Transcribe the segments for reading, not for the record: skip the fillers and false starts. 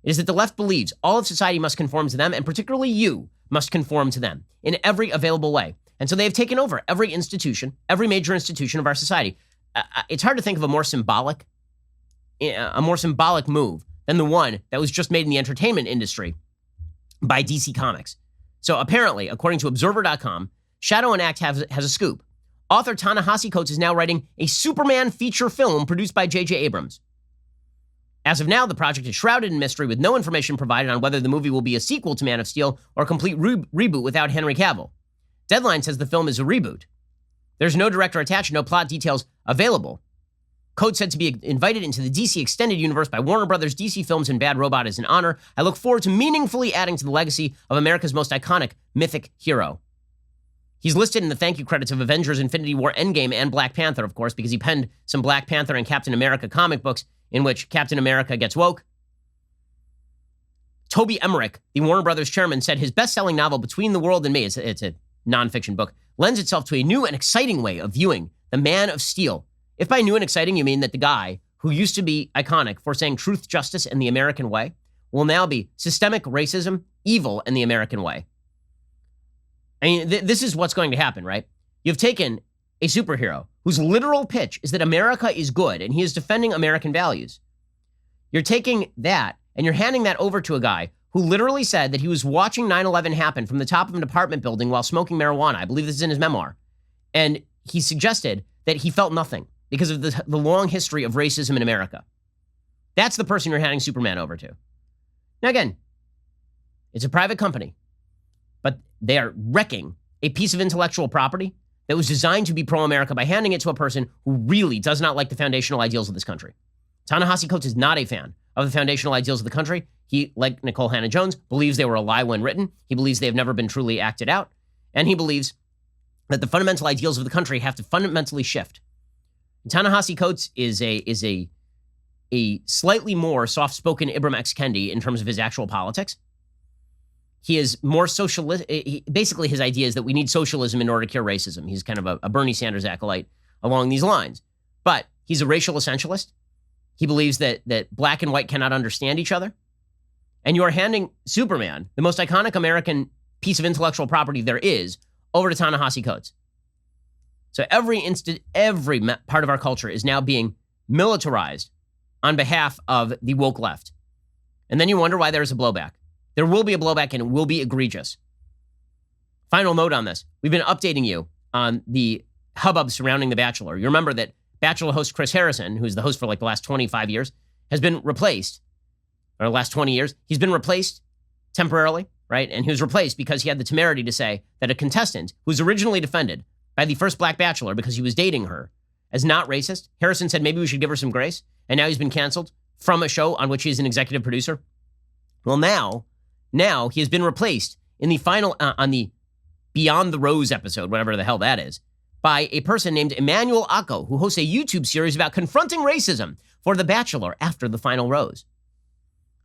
is that the left believes all of society must conform to them, and particularly you must conform to them in every available way. And so they have taken over every institution, every major institution of our society. It's hard to think of a more symbolic move than the one that was just made in the entertainment industry by DC Comics. So apparently, according to Observer.com, Shadow and Act has a scoop. Author Ta-Nehisi Coates is now writing a Superman feature film produced by J.J. Abrams. As of now, the project is shrouded in mystery with no information provided on whether the movie will be a sequel to Man of Steel or a complete reboot without Henry Cavill. Deadline says the film is a reboot. There's no director attached, no plot details available. Coates said to be invited into the DC Extended Universe by Warner Brothers, DC Films, and Bad Robot is an honor. I look forward to meaningfully adding to the legacy of America's most iconic mythic hero. He's listed in the thank you credits of Avengers, Infinity War, Endgame, and Black Panther, of course, because he penned some Black Panther and Captain America comic books in which Captain America gets woke. Toby Emmerich, the Warner Brothers chairman, said his best-selling novel, Between the World and Me, it's a nonfiction book, lends itself to a new and exciting way of viewing the Man of Steel. If by new and exciting you mean that the guy who used to be iconic for saying truth, justice, and the American way will now be systemic racism, evil, and the American way. I mean, this is what's going to happen, right? You've taken a superhero whose literal pitch is that America is good and he is defending American values. You're taking that and you're handing that over to a guy who literally said that he was watching 9/11 happen from the top of an apartment building while smoking marijuana. I believe this is in his memoir. And he suggested that he felt nothing because of the long history of racism in America. That's the person you're handing Superman over to. Now, again, it's a private company, but they are wrecking a piece of intellectual property that was designed to be pro-America by handing it to a person who really does not like the foundational ideals of this country. Ta-Nehisi Coates is not a fan of the foundational ideals of the country. He, like Nicole Hannah-Jones, believes they were a lie when written. He believes they have never been truly acted out. And he believes that the fundamental ideals of the country have to fundamentally shift. Ta-Nehisi Coates is a slightly more soft-spoken Ibram X. Kendi in terms of his actual politics. He is more socialist. Basically, his idea is that we need socialism in order to cure racism. He's kind of a Bernie Sanders acolyte along these lines. But he's a racial essentialist. He believes that black and white cannot understand each other. And you are handing Superman, the most iconic American piece of intellectual property there is, over to Ta-Nehisi Coates. So every part of our culture is now being militarized on behalf of the woke left. And then you wonder why there's a blowback. There will be a blowback, and it will be egregious. Final note on this. We've been updating you on the hubbub surrounding The Bachelor. You remember that Bachelor host Chris Harrison, who's the host for like the last 25 years, has been replaced, or the last 20 years, he's been replaced temporarily, right? And he was replaced because he had the temerity to say that a contestant who was originally defended by the first black bachelor because he was dating her as not racist. Harrison said maybe we should give her some grace, and now he's been canceled from a show on which he is an executive producer. Well, now he has been replaced in the final, on the Beyond the Rose episode, whatever the hell that is, by a person named Emmanuel Akko, who hosts a YouTube series about confronting racism for The Bachelor after the final rose.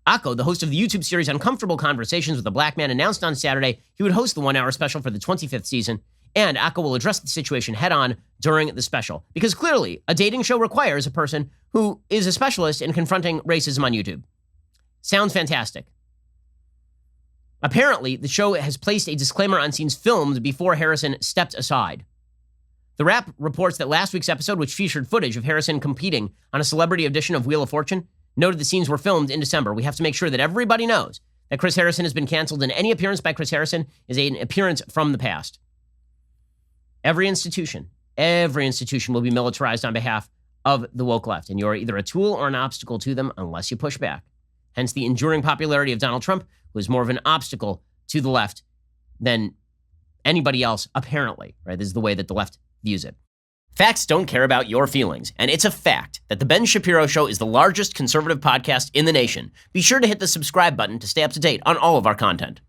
Akko, the host of the YouTube series Uncomfortable Conversations with a Black Man, announced on Saturday he would host the one-hour special for the 25th season, and Akko will address the situation head-on during the special, because clearly a dating show requires a person who is a specialist in confronting racism on YouTube. Sounds fantastic. Apparently, the show has placed a disclaimer on scenes filmed before Harrison stepped aside. The Wrap reports that last week's episode, which featured footage of Harrison competing on a celebrity edition of Wheel of Fortune, noted the scenes were filmed in December. We have to make sure that everybody knows that Chris Harrison has been canceled, and any appearance by Chris Harrison is an appearance from the past. Every institution will be militarized on behalf of the woke left, and you're either a tool or an obstacle to them unless you push back. Hence the enduring popularity of Donald Trump, who is more of an obstacle to the left than anybody else, apparently, right? This is the way that the left views it. Facts don't care about your feelings, and it's a fact that The Ben Shapiro Show is the largest conservative podcast in the nation. Be sure to hit the subscribe button to stay up to date on all of our content.